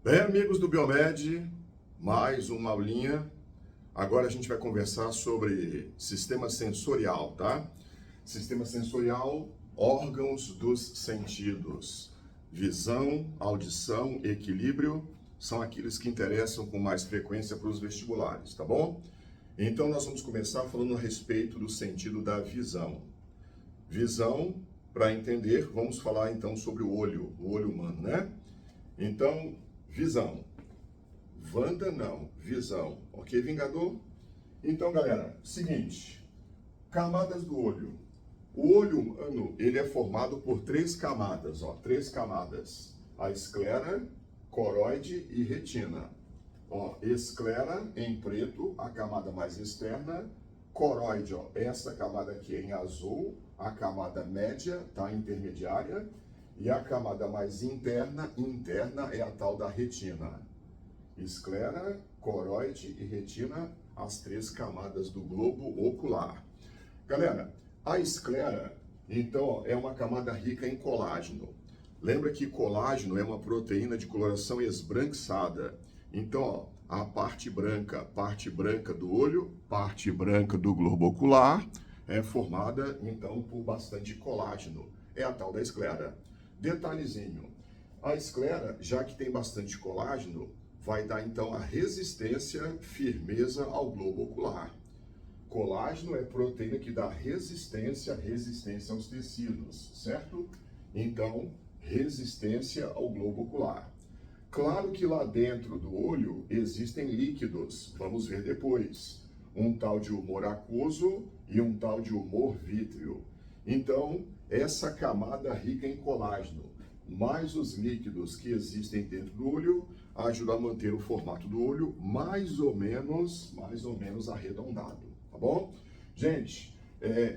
Bem, amigos do Biomed, mais uma aulinha. Agora a gente vai conversar sobre sistema sensorial, tá? Sistema sensorial, órgãos dos sentidos. Visão, audição, equilíbrio são aqueles que interessam com mais frequência para os vestibulares, tá bom? Então nós vamos começar falando a respeito do sentido da visão. Visão, para entender, vamos falar então sobre o olho humano, né? Então, visão. Wanda não, visão. Ok, Vingador? Então, galera, seguinte. Camadas do olho. O olho humano, ele é formado por três camadas, ó. Três camadas. A esclera, coroide e retina. Ó, esclera em preto, a camada mais externa. Coroide, ó, essa camada aqui em azul. A camada média, tá? Intermediária. E a camada mais interna é a tal da retina. Esclera, coroide e retina, as três camadas do globo ocular. Galera, a esclera, então, é uma camada rica em colágeno. Lembra que colágeno é uma proteína de coloração esbranquiçada. Então, ó, a parte branca do olho, parte branca do globo ocular, é formada, então, por bastante colágeno. É a tal da esclera. Detalhezinho, a esclera, já que tem bastante colágeno, vai dar então a resistência, firmeza ao globo ocular. Colágeno é proteína que dá resistência aos tecidos, certo? Então, resistência ao globo ocular. Claro que lá dentro do olho existem líquidos, vamos ver depois. Um tal de humor aquoso e um tal de humor vítreo. Então, essa camada rica em colágeno, mais os líquidos que existem dentro do olho, ajudam a manter o formato do olho mais ou menos arredondado, tá bom? Gente,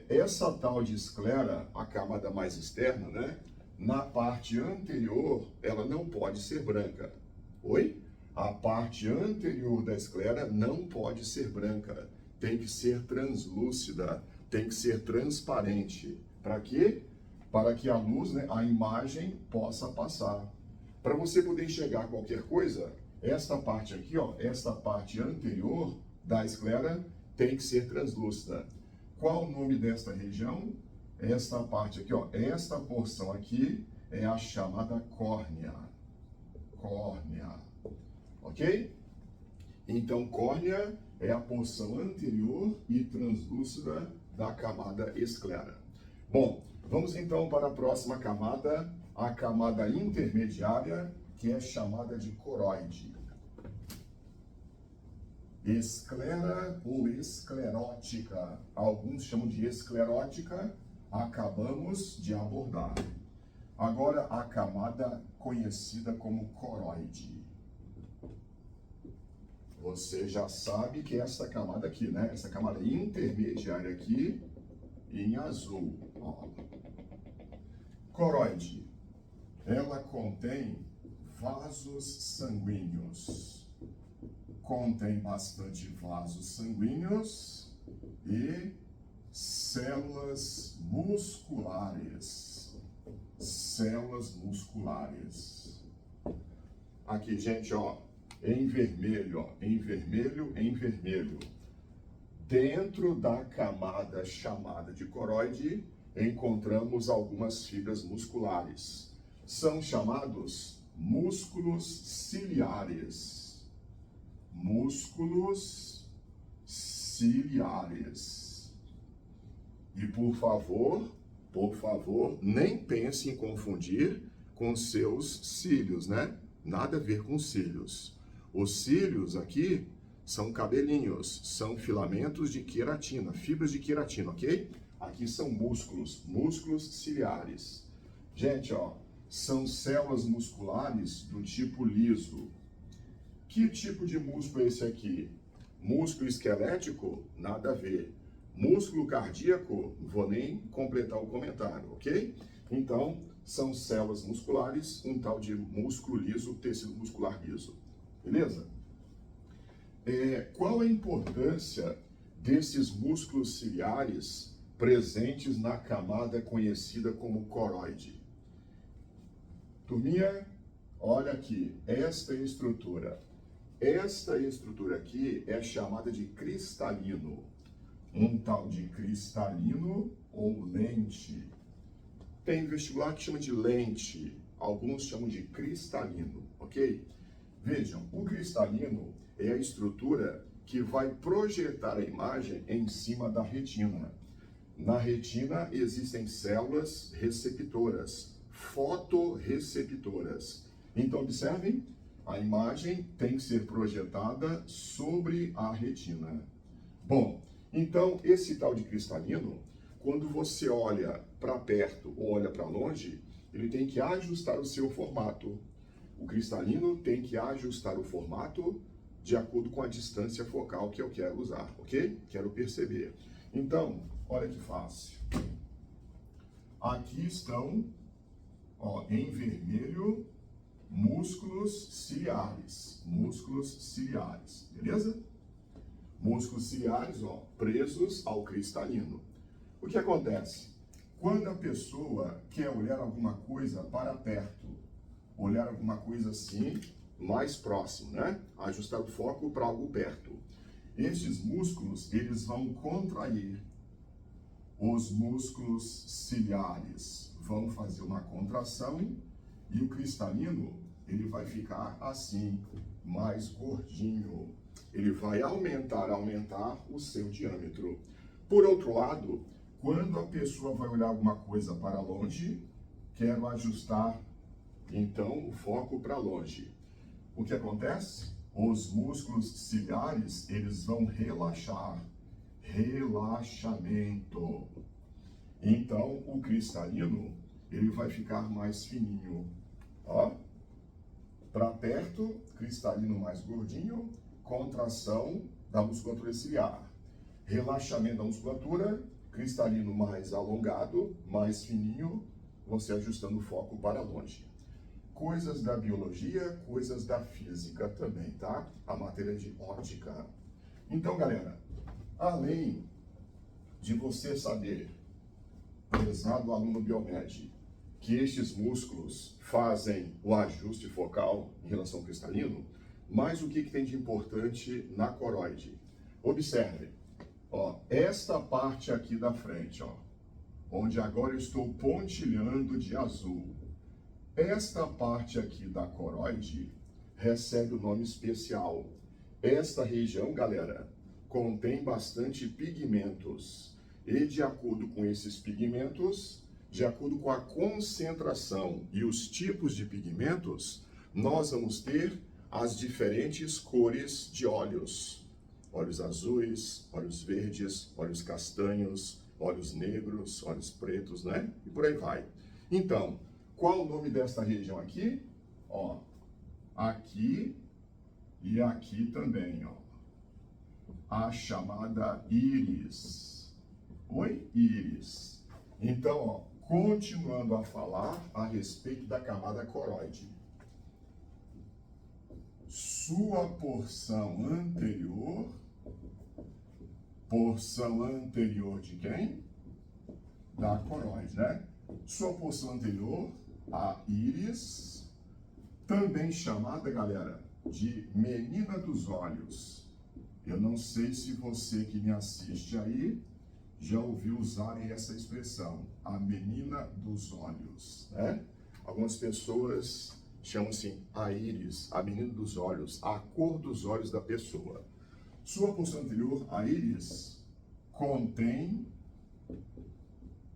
essa tal de esclera, a camada mais externa, né? Na parte anterior, ela não pode ser branca. Oi? A parte anterior da esclera não pode ser branca. Tem que ser translúcida, tem que ser transparente. Para quê? Para que a luz, né, a imagem possa passar. Para você poder enxergar qualquer coisa, esta parte aqui, ó, esta parte anterior da esclera tem que ser translúcida. Qual o nome desta região? Esta parte aqui, ó, esta porção aqui é a chamada córnea. Córnea. Ok? Então, córnea é a porção anterior e translúcida da camada esclera. Bom, vamos então para a próxima camada, a camada intermediária, que é chamada de coroide. Esclera ou esclerótica. Alguns chamam de esclerótica, acabamos de abordar. Agora, a camada conhecida como coroide. Você já sabe que essa camada aqui, né? Essa camada intermediária aqui, em azul. Ó. Coroide. Ela contém vasos sanguíneos. Contém bastante vasos sanguíneos e células musculares. Células musculares. Aqui, gente, ó. Em vermelho, ó, em vermelho, em vermelho. Dentro da camada chamada de coroide, encontramos algumas fibras musculares. São chamados músculos ciliares. Músculos ciliares. E por favor, nem pense em confundir com seus cílios, né? Nada a ver com cílios. Os cílios aqui são cabelinhos, são filamentos de queratina, fibras de queratina, ok? Aqui são músculos ciliares. Gente, ó, são células musculares do tipo liso. Que tipo de músculo é esse aqui? Músculo esquelético? Nada a ver. Músculo cardíaco? Vou nem completar o comentário, ok? Então, são células musculares, um tal de músculo liso, tecido muscular liso. Beleza? Qual a importância desses músculos ciliares presentes na camada conhecida como coroide? Turminha, Olha aqui, esta estrutura. Esta estrutura aqui é chamada de cristalino. Um tal de cristalino ou lente. Tem vestibular que chama de lente, alguns chamam de cristalino, ok? Vejam, o cristalino é a estrutura que vai projetar a imagem em cima da retina. Na retina existem células receptoras, fotorreceptoras. Então, observem, a imagem tem que ser projetada sobre a retina. Bom, então, esse tal de cristalino, quando você olha para perto ou olha para longe, ele tem que ajustar o seu formato. O cristalino tem que ajustar o formato de acordo com a distância focal que eu quero usar, ok? Quero perceber. Então, olha que fácil. Aqui estão, ó, em vermelho, músculos ciliares. Músculos ciliares, beleza? Músculos ciliares, ó, presos ao cristalino. O que acontece? Quando a pessoa quer olhar alguma coisa para perto, olhar alguma coisa assim, mais próximo, né? Ajustar o foco para algo perto. Estes músculos, eles vão contrair. Os músculos ciliares vão fazer uma contração e o cristalino, ele vai ficar assim, mais gordinho. Ele vai aumentar o seu diâmetro. Por outro lado, quando a pessoa vai olhar alguma coisa para longe, quero ajustar, então, o foco para longe. O que acontece? Os músculos ciliares, eles vão relaxar. Relaxamento. Então, o cristalino, ele vai ficar mais fininho. Ó, para perto, cristalino mais gordinho, contração da musculatura ciliar. Relaxamento da musculatura, cristalino mais alongado, mais fininho, você ajustando o foco para longe. Coisas da biologia, coisas da física também, tá? A matéria de óptica. Então, galera, além de você saber, prezado aluno biomed, que estes músculos fazem o ajuste focal em relação ao cristalino, mas o que tem de importante na coroide? Observe, ó, esta parte aqui da frente, ó, onde agora eu estou pontilhando de azul. Esta parte aqui da coroide recebe o nome especial. Esta região, galera, contém bastante pigmentos. E de acordo com esses pigmentos, de acordo com a concentração e os tipos de pigmentos, nós vamos ter as diferentes cores de olhos. Olhos azuis, olhos verdes, olhos castanhos, olhos negros, olhos pretos, né? E por aí vai. Então, qual o nome desta região aqui? Ó, aqui e aqui também, ó. A chamada íris. Oi? Íris. Então, ó, continuando a falar a respeito da camada coroide. Sua porção anterior de quem? Da coroide, né? Sua porção anterior, a íris, também chamada, galera, de menina dos olhos. Eu não sei se você que me assiste aí já ouviu usarem essa expressão, a menina dos olhos, né? Algumas pessoas chamam assim a íris, a menina dos olhos, a cor dos olhos da pessoa. Sua porção anterior, a íris, contém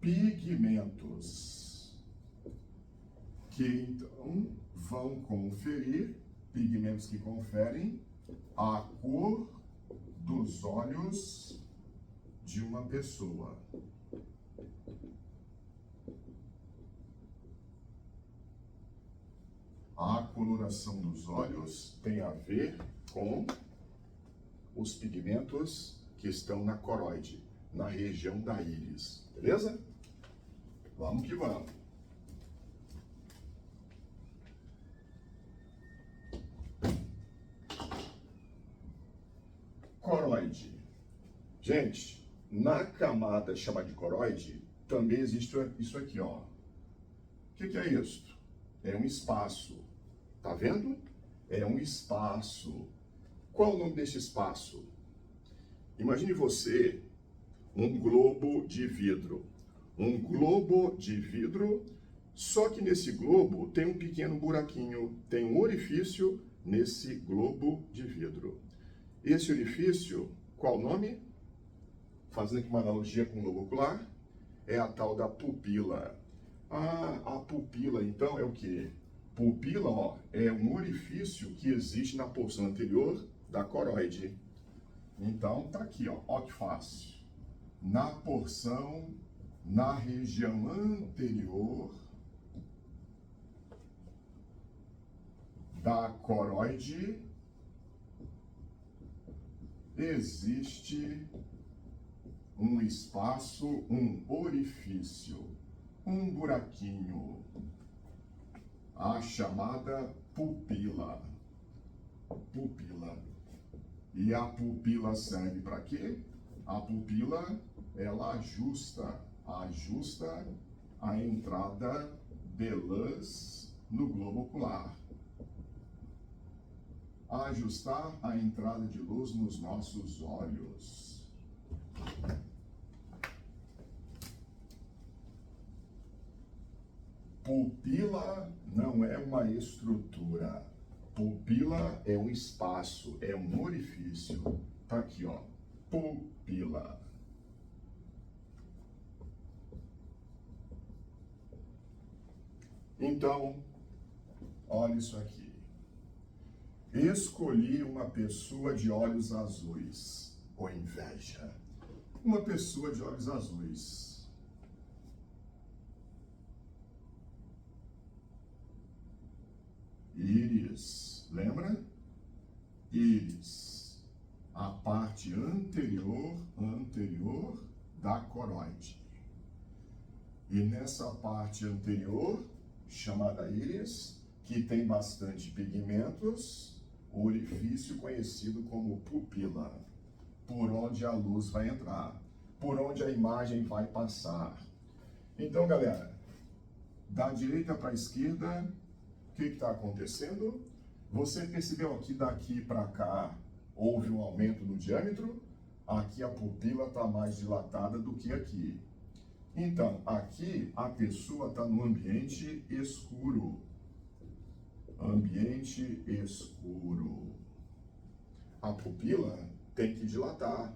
pigmentos que então vão conferir, pigmentos que conferem a cor dos olhos de uma pessoa. A coloração dos olhos tem a ver com os pigmentos que estão na coroide, na região da íris, beleza? Vamos que vamos. Coroide. Gente, na camada chamada de coroide, também existe isso aqui, ó. O que é isso? É um espaço Tá vendo? É um espaço. Qual o nome deste espaço? Imagine você um globo de vidro. Um globo de vidro, só que nesse globo tem um pequeno buraquinho, tem um orifício nesse globo de vidro. Esse orifício, qual o nome? Fazendo aqui uma analogia com o globo ocular, é a tal da pupila. A pupila, então, é o quê? Pupila, ó, é um orifício que existe na porção anterior da coroide. Então, tá aqui, ó que fácil. Na região anterior da coroide, existe um espaço, um orifício, um buraquinho, a chamada pupila. Pupila. E a pupila serve para quê? A pupila, ela ajusta a entrada de luz no globo ocular. Ajustar a entrada de luz nos nossos olhos. Pupila não é uma estrutura. Pupila é um espaço, é um orifício. Tá aqui, ó. Pupila. Então, olha isso aqui. Escolhi uma pessoa de olhos azuis, ou inveja. Uma pessoa de olhos azuis. Íris, lembra? Íris, a parte anterior da coroide. E nessa parte anterior, chamada íris, que tem bastante pigmentos, o orifício conhecido como pupila, por onde a luz vai entrar, por onde a imagem vai passar. Então, galera, da direita para a esquerda, o que está acontecendo? Você percebeu aqui, daqui para cá, houve um aumento no diâmetro? Aqui a pupila está mais dilatada do que aqui. Então, aqui a pessoa está no ambiente escuro. Ambiente escuro. A pupila tem que dilatar.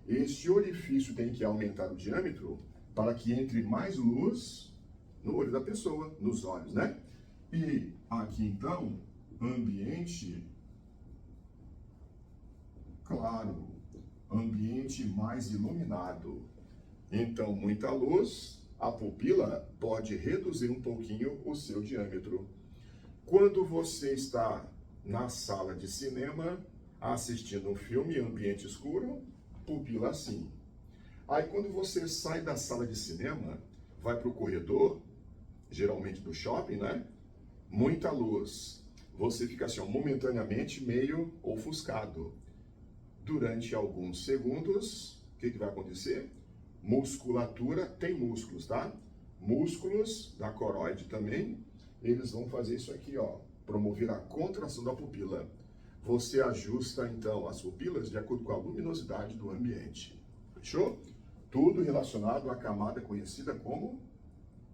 Este orifício tem que aumentar o diâmetro para que entre mais luz no olho da pessoa, nos olhos, né? E aqui, então, ambiente claro, ambiente mais iluminado. Então, muita luz, a pupila pode reduzir um pouquinho o seu diâmetro. Quando você está na sala de cinema, assistindo um filme em ambiente escuro, pupila assim. Aí, quando você sai da sala de cinema, vai para o corredor, geralmente do shopping, né? Muita luz. Você fica assim, ó, momentaneamente meio ofuscado. Durante alguns segundos, o que vai acontecer? Musculatura, tem músculos, tá? Músculos da coroide também, eles vão fazer isso aqui, ó, promover a contração da pupila. Você ajusta, então, as pupilas de acordo com a luminosidade do ambiente. Fechou? Tudo relacionado à camada conhecida como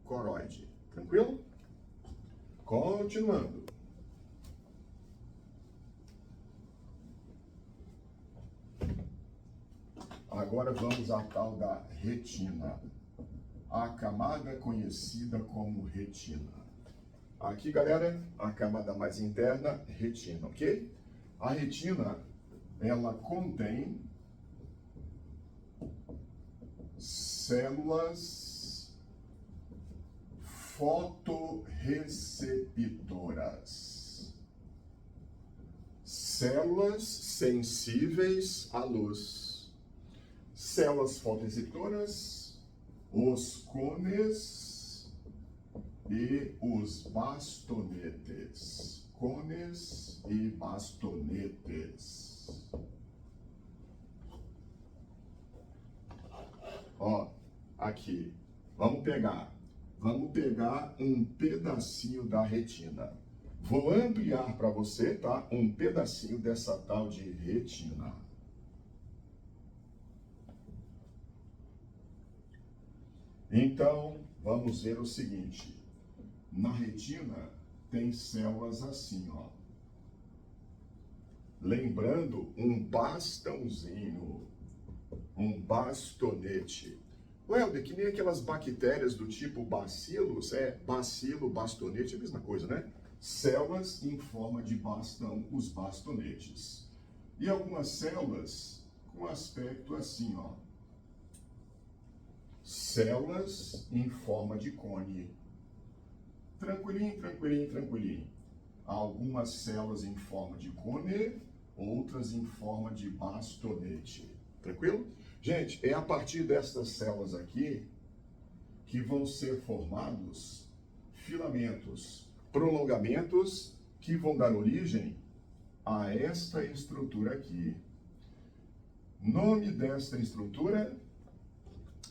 coroide. Tranquilo? Continuando. Agora vamos à tal da retina. A camada conhecida como retina. Aqui, galera, a camada mais interna, retina, ok? A retina, ela contém células fotorreceptoras. Células sensíveis à luz. Células fotorreceptoras, os cones e os bastonetes. Cones e bastonetes. Ó, aqui. Vamos pegar um pedacinho da retina. Vou ampliar para você, tá? Um pedacinho dessa tal de retina. Então, vamos ver o seguinte. Na retina tem células assim, ó. Lembrando um bastãozinho, um bastonete. Helder, que nem aquelas bactérias do tipo bacilos, bacilo, bastonete, é a mesma coisa, né? Células em forma de bastão, os bastonetes. E algumas células com aspecto assim, ó. Células em forma de cone. Tranquilinho, tranquilinho, tranquilinho. Algumas células em forma de cone, outras em forma de bastonete. Tranquilo? Gente, é a partir destas células aqui que vão ser formados filamentos, prolongamentos que vão dar origem a esta estrutura aqui. Nome desta estrutura?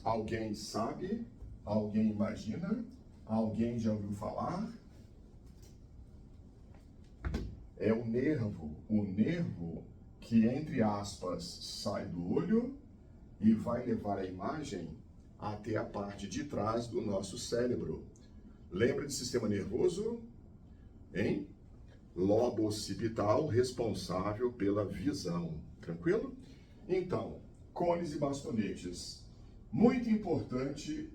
Alguém sabe? Alguém imagina? Alguém já ouviu falar? É o nervo que, entre aspas, sai do olho e vai levar a imagem até a parte de trás do nosso cérebro. Lembra de sistema nervoso? Hein? Lobo occipital, responsável pela visão. Tranquilo? Então, cones e bastonetes. Muito importante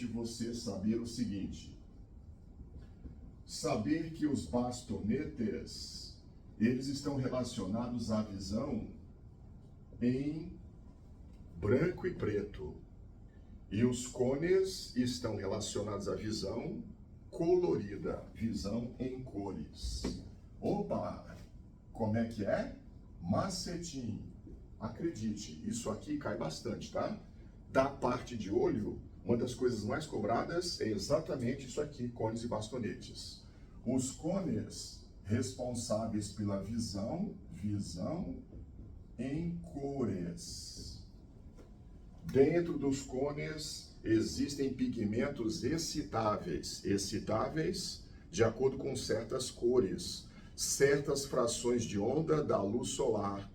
você saber o seguinte. Saber que os bastonetes, eles estão relacionados à visão em branco e preto. E os cones estão relacionados à visão colorida, visão em cores. Opa! Como é que é? Macetinho. Acredite, isso aqui cai bastante, tá? Da parte de olho, uma das coisas mais cobradas é exatamente isso aqui, cones e bastonetes. Os cones responsáveis pela visão em cores. Dentro dos cones existem pigmentos excitáveis de acordo com certas cores, certas frações de onda da luz solar.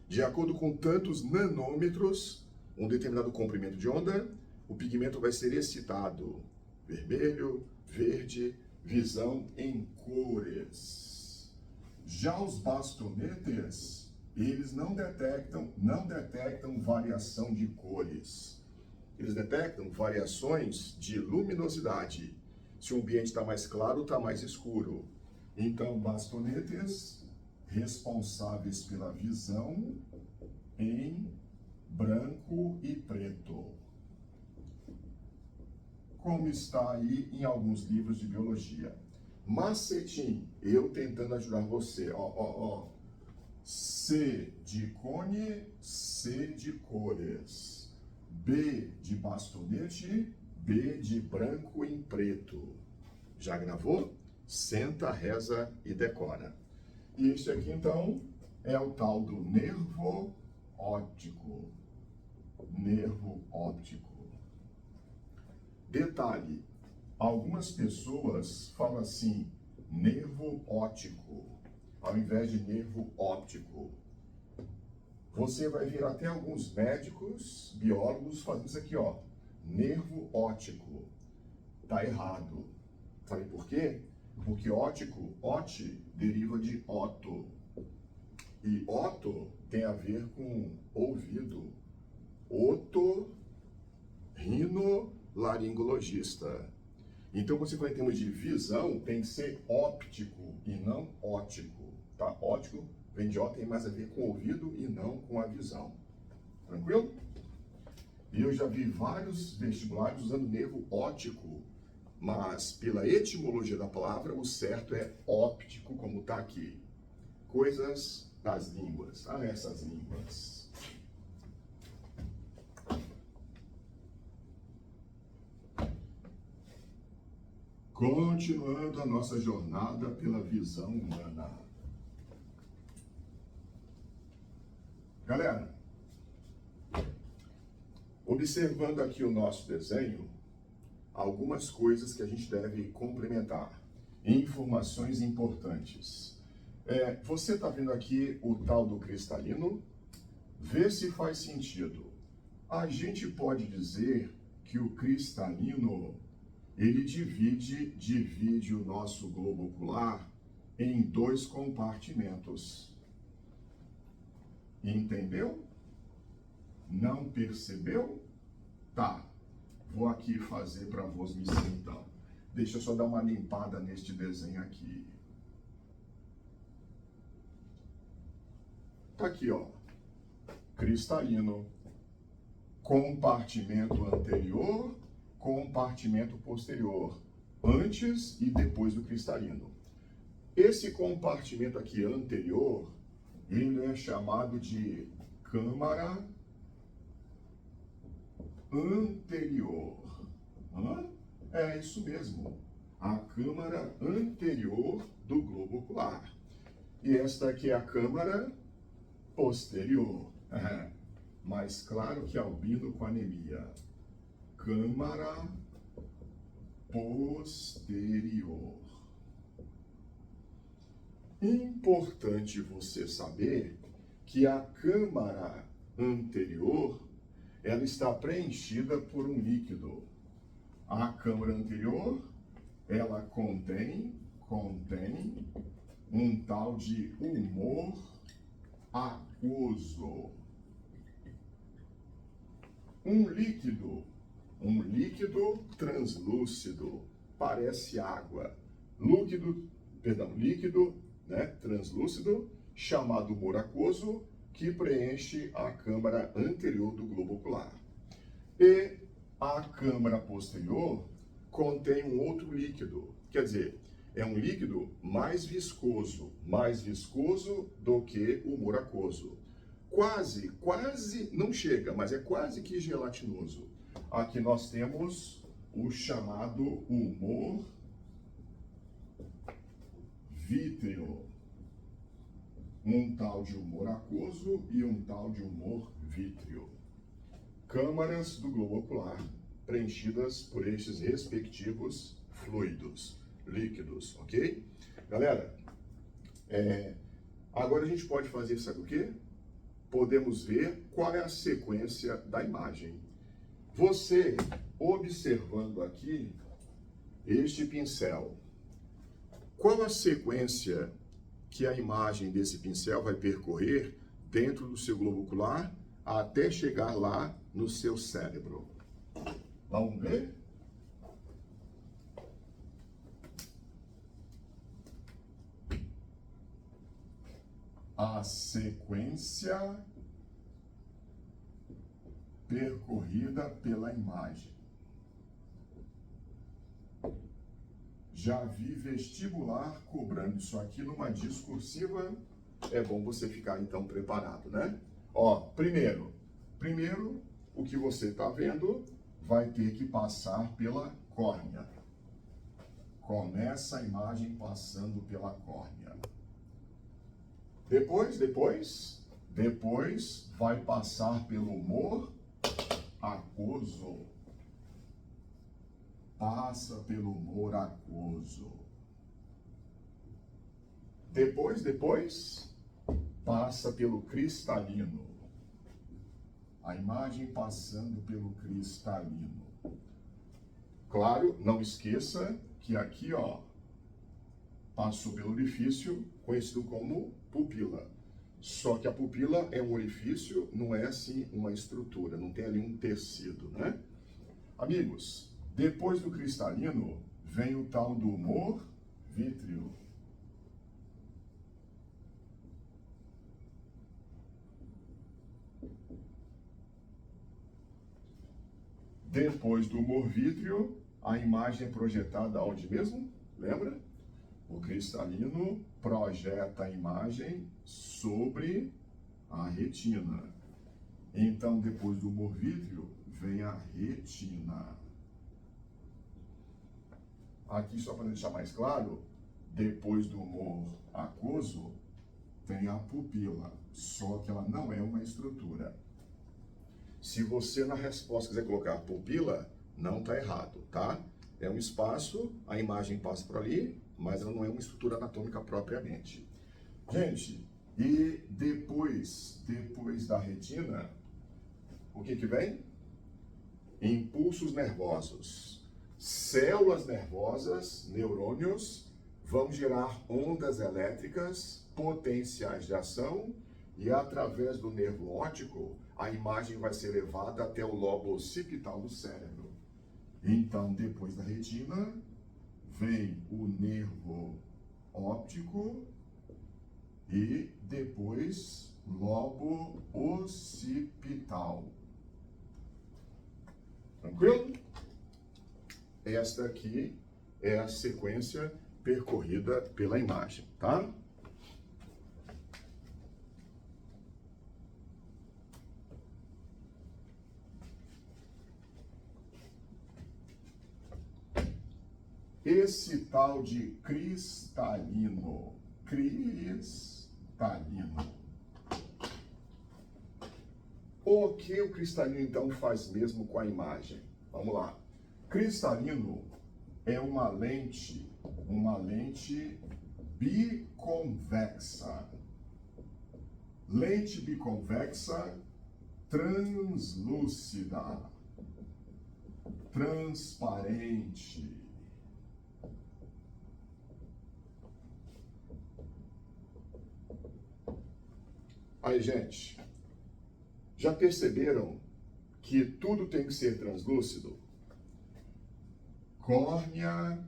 De acordo com tantos nanômetros, um determinado comprimento de onda, o pigmento vai ser excitado. Vermelho, verde, visão em cores. Já os bastonetes, eles não detectam variação de cores. Eles detectam variações de luminosidade. Se o ambiente está mais claro ou está mais escuro. Então, bastonetes responsáveis pela visão em branco e preto. Como está aí em alguns livros de biologia. Macetim, eu tentando ajudar você, ó. C de cone, C de cores. B de bastonete, B de branco em preto. Já gravou? Senta, reza e decora. E este aqui, então, é o tal do nervo óptico. Nervo óptico. Detalhe, algumas pessoas falam assim, nervo óptico, ao invés de nervo óptico. Você vai ver até alguns médicos, biólogos fazendo isso aqui, ó, nervo óptico. Tá errado. Sabe por quê? Porque óptico, ot, deriva de oto. E oto tem a ver com ouvido. Otorrinolaringologista. Então, você fala em termos de visão, tem que ser óptico e não ótico. Tá? Ótico vem de ó, tem mais a ver com o ouvido e não com a visão. Tranquilo? E eu já vi vários vestibulares usando nervo óptico, mas pela etimologia da palavra, o certo é óptico, como está aqui. Coisas das línguas. Ah, essas línguas. Continuando a nossa jornada pela visão humana. Galera, observando aqui o nosso desenho, algumas coisas que a gente deve complementar. Informações importantes. Você está vendo aqui o tal do cristalino? Vê se faz sentido. A gente pode dizer que o cristalino, ele divide o nosso globo ocular em 2 compartimentos. Entendeu? Não percebeu? Tá. Vou aqui fazer para vocês então. Deixa eu só dar uma limpada neste desenho aqui. Tá aqui, ó. Cristalino. Compartimento anterior, compartimento posterior. Antes e depois do cristalino. Esse compartimento aqui anterior, ele é chamado de câmara anterior. É isso mesmo, a câmara anterior do globo ocular. E esta aqui é a câmara posterior. Mais claro que albino com anemia. Câmara posterior. Importante você saber que a câmara anterior, ela está preenchida por um líquido. A câmara anterior, ela contém um tal de humor aquoso. Um líquido translúcido, parece água. Líquido, né, translúcido, chamado humor aquoso, que preenche a câmara anterior do globo ocular. E a câmara posterior contém um outro líquido, quer dizer, é um líquido mais viscoso do que o humor aquoso. Quase, não chega, mas é quase que gelatinoso. Aqui nós temos o chamado humor vítreo. Um tal de humor aquoso e um tal de humor vítreo. Câmaras do globo ocular preenchidas por estes respectivos fluidos, líquidos, ok? Galera, agora a gente pode fazer, sabe o quê? Podemos ver qual é a sequência da imagem. Você, observando aqui este pincel, qual a sequência que a imagem desse pincel vai percorrer dentro do seu globo ocular até chegar lá no seu cérebro? Vamos ver? A sequência percorrida pela imagem. Já vi vestibular cobrando isso aqui numa discursiva. É bom você ficar então preparado, né? Ó, primeiro, o que você está vendo vai ter que passar pela córnea. Começa a imagem passando pela córnea. Depois vai passar pelo humor aquoso. Passa pelo humor aquoso. Depois passa pelo cristalino. A imagem passando pelo cristalino. Claro, não esqueça que aqui, ó, passou pelo orifício conhecido como pupila. Só que a pupila é um orifício, não é assim uma estrutura, não tem ali um tecido, né? Amigos, depois do cristalino vem o tal do humor vítreo. Depois do humor vítreo, a imagem é projetada onde mesmo? Lembra? O cristalino projeta a imagem sobre a retina. Então, depois do humor vítreo, vem a retina. Aqui, só para deixar mais claro, depois do humor aquoso, tem a pupila, só que ela não é uma estrutura. Se você na resposta quiser colocar pupila, não está errado, tá? É um espaço, a imagem passa por ali mas ela não é uma estrutura anatômica propriamente. Gente, e depois da retina, o que vem? Impulsos nervosos. Células nervosas, neurônios, vão gerar ondas elétricas, potenciais de ação, e através do nervo óptico, a imagem vai ser levada até o lobo occipital do cérebro. Então, depois da retina, vem o nervo óptico e depois lobo occipital. Tranquilo? Esta aqui é a sequência percorrida pela imagem, tá? Esse tal de cristalino. O que o cristalino então faz mesmo com a imagem? Vamos lá. Cristalino é uma lente biconvexa. Lente biconvexa translúcida, transparente. Aí, gente, já perceberam que tudo tem que ser translúcido? Córnea,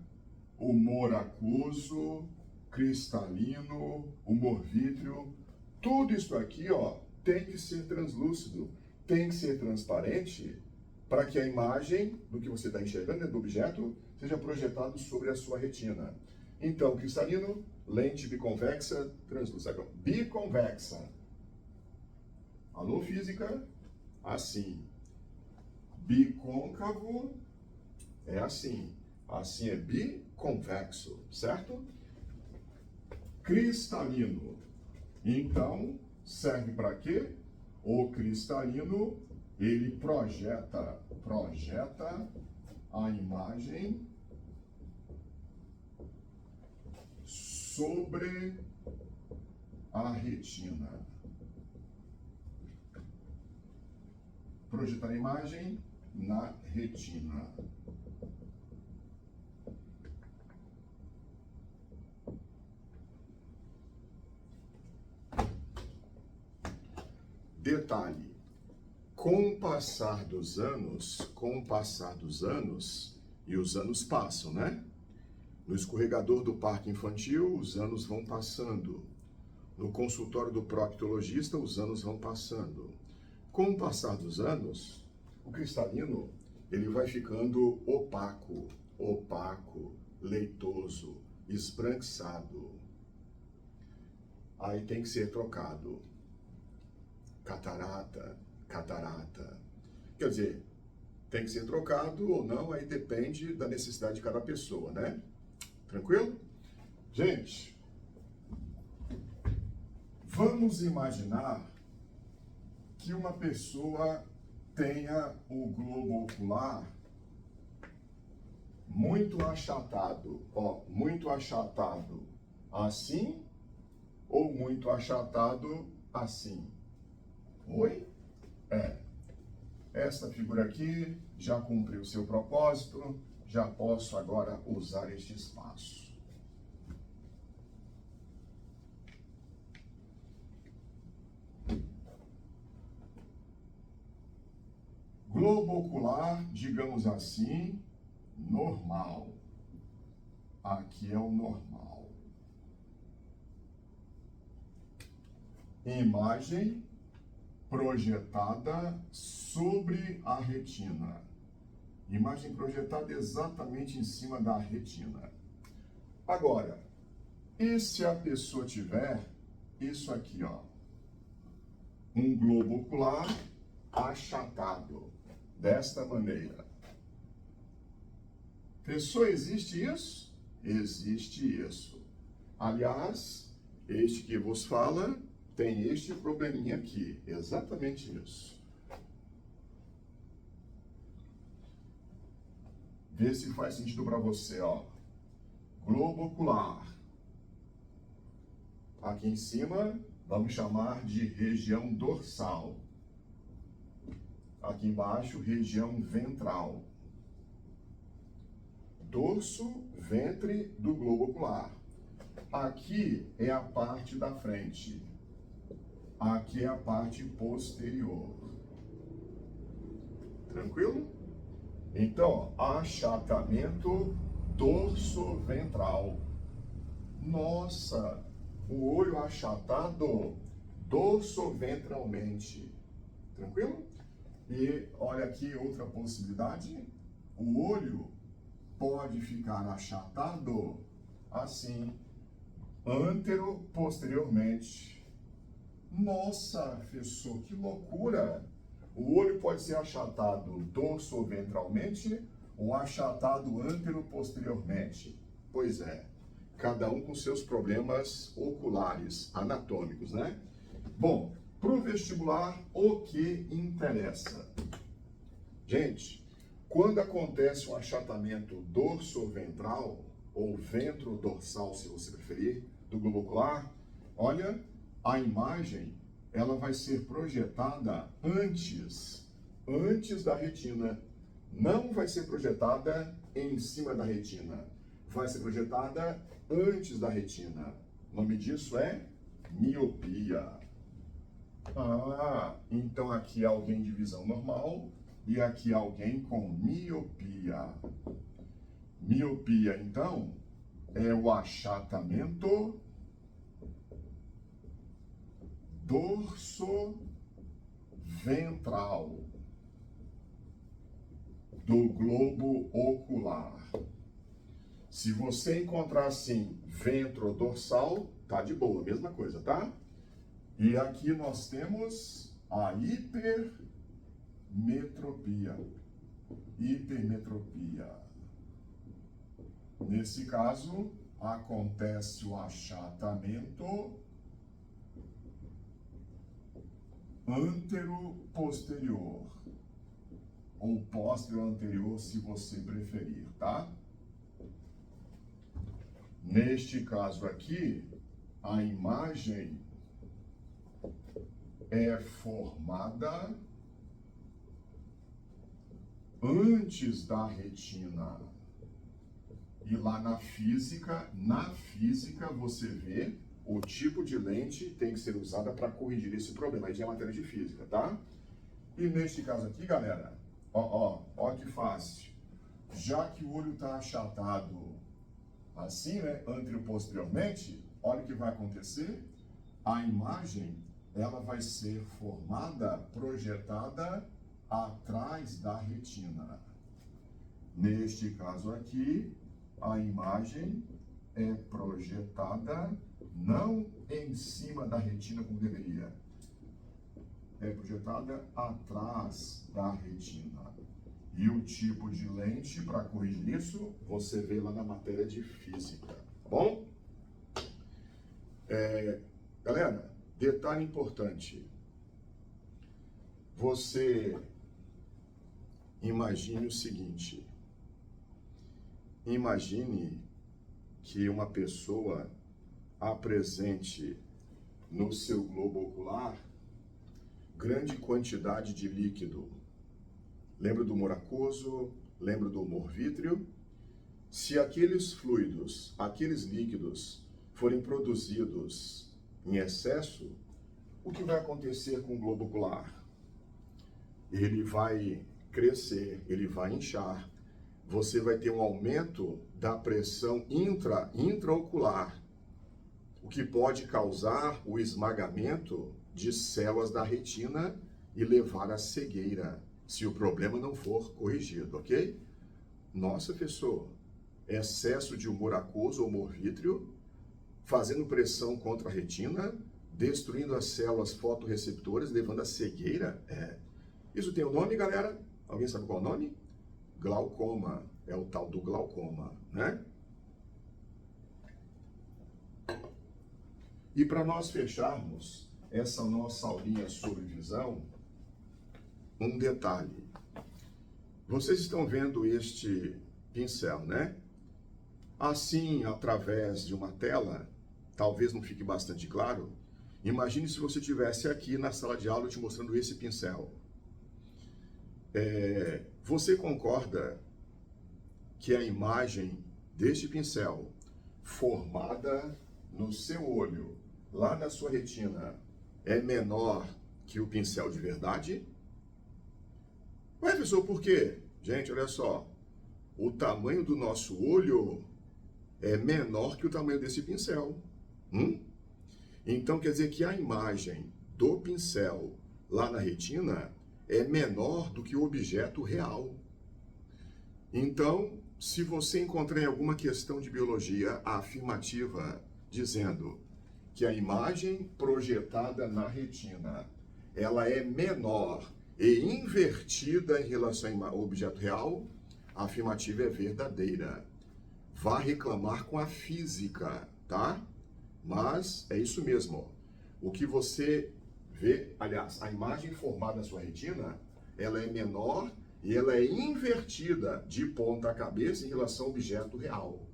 humor aquoso, cristalino, humor vítreo, tudo isso aqui, ó, tem que ser translúcido, tem que ser transparente para que a imagem do que você está enxergando, do objeto, seja projetado sobre a sua retina. Então, cristalino, lente biconvexa, translúcida. Biconvexa. Alô, física? Assim. Bicôncavo é assim. Assim é biconvexo, certo? Cristalino. Então, serve para quê? O cristalino, ele projeta a imagem sobre a retina. Projetar a imagem na retina. Detalhe, com o passar dos anos, e os anos passam, né? No escorregador do parque infantil, os anos vão passando. No consultório do proctologista, os anos vão passando. Com o passar dos anos, o cristalino, ele vai ficando opaco, leitoso, esbranquiçado. Aí tem que ser trocado. Catarata. Quer dizer, tem que ser trocado ou não, aí depende da necessidade de cada pessoa, né? Tranquilo? Gente, vamos imaginar que uma pessoa tenha o globo ocular muito achatado, muito achatado assim ou muito achatado assim. Oi? Esta figura aqui já cumpriu seu propósito, já posso agora usar este espaço. Globo ocular, digamos assim, normal. Aqui é o normal. Imagem projetada sobre a retina. Imagem projetada exatamente em cima da retina. Agora, e se a pessoa tiver isso aqui, ó, um globo ocular achatado, desta maneira? Pessoa, existe isso? Existe isso. Aliás, este que vos fala tem este probleminha aqui, exatamente isso. Vê se faz sentido para você, ó. globo ocular. Aqui em cima, vamos chamar de região dorsal. Aqui embaixo, região ventral. Dorso, ventre do globo ocular. Aqui é a parte da frente. Aqui é a parte posterior. Tranquilo? Então, achatamento dorsoventral. Nossa, o olho achatado dorsoventralmente. Tranquilo? E olha aqui outra possibilidade. O olho pode ficar achatado assim, antero-posteriormente. Nossa, professor, que loucura! O olho pode ser achatado dorsoventralmente ou achatado antero-posteriormente. Pois é, cada um com seus problemas oculares, anatômicos, né? Bom, para o vestibular, o que interessa? Gente, quando acontece um achatamento dorsoventral, ou ventrodorsal, se você preferir, do globo ocular, olha, a imagem, ela vai ser projetada antes da retina. Não vai ser projetada em cima da retina. Vai ser projetada antes da retina. O nome disso é miopia. Ah, então aqui alguém de visão normal e aqui alguém com miopia. Miopia, então, é o achatamento dorsoventral do globo ocular. Se você encontrar assim, ventrodorsal, tá de boa, mesma coisa, tá? E aqui nós temos a hipermetropia. Hipermetropia. Nesse caso, acontece o achatamento antero-posterior, ou posterior-anterior, se você preferir, tá? Neste caso aqui, a imagem é formada antes da retina. E lá na física você vê o tipo de lente tem que ser usada para corrigir esse problema. Aí já é matéria de física, tá? E neste caso aqui, galera, ó que fácil. Já que o olho está achatado assim, né, anterior-posteriormente, olha o que vai acontecer. A imagem, ela vai ser formada, projetada atrás da retina. Neste caso aqui, a imagem é projetada não em cima da retina como deveria. É projetada atrás da retina. E o tipo de lente para corrigir isso, você vê lá na matéria de física, tá bom? Galera, detalhe importante. Você imagine o seguinte. Imagine que uma pessoa apresente no seu globo ocular grande quantidade de líquido. Lembra do humor aquoso? Lembra do humor vítreo? Se aqueles fluidos, aqueles líquidos forem produzidos em excesso, o que vai acontecer com o globo ocular? Ele vai crescer, ele vai inchar. Você vai ter um aumento da pressão intraocular, o que pode causar o esmagamento de células da retina e levar à cegueira, se o problema não for corrigido, ok? Nossa, professor, excesso de humor aquoso ou humor vítreo, fazendo pressão contra a retina, destruindo as células fotorreceptoras, levando à cegueira? Isso tem um nome, galera? Alguém sabe qual é o nome? Glaucoma. É o tal do glaucoma, né? E para nós fecharmos essa nossa aulinha sobre visão, um detalhe. Vocês estão vendo este pincel, né? Assim, através de uma tela, talvez não fique bastante claro. Imagine se você estivesse aqui na sala de aula te mostrando esse pincel. Você concorda que a imagem deste pincel, formada no seu olho, lá na sua retina, é menor que o pincel de verdade? Ué, professor, por quê? Gente, olha só. O tamanho do nosso olho é menor que o tamanho desse pincel. Então quer dizer que a imagem do pincel lá na retina é menor do que o objeto real. Então, se você encontrar em alguma questão de biologia a afirmativa dizendo que a imagem projetada na retina ela é menor e invertida em relação ao objeto real, a afirmativa é verdadeira. Vá reclamar com a física, tá? Mas é isso mesmo. O que você vê, aliás, a imagem formada na sua retina, ela é menor e ela é invertida de ponta cabeça em relação ao objeto real.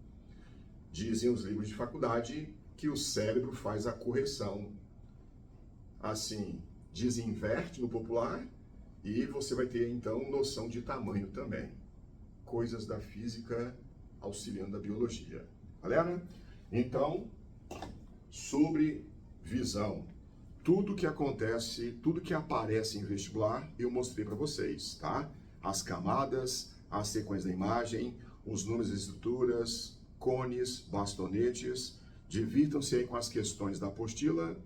Dizem os livros de faculdade que o cérebro faz a correção. Assim, desinverte no popular e você vai ter, então, noção de tamanho também. Coisas da física auxiliando a biologia. Galera? Então, sobre visão. Tudo que acontece, tudo que aparece em vestibular, eu mostrei para vocês, tá? As camadas, a sequência da imagem, os números e estruturas, cones, bastonetes. Divirtam-se aí com as questões da apostila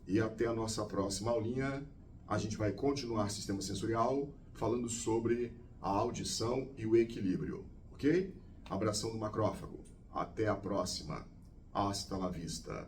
e até a nossa próxima aulinha. A gente vai continuar sistema sensorial, falando sobre a audição e o equilíbrio, ok? Abração do macrófago. Até a próxima. Hasta la vista.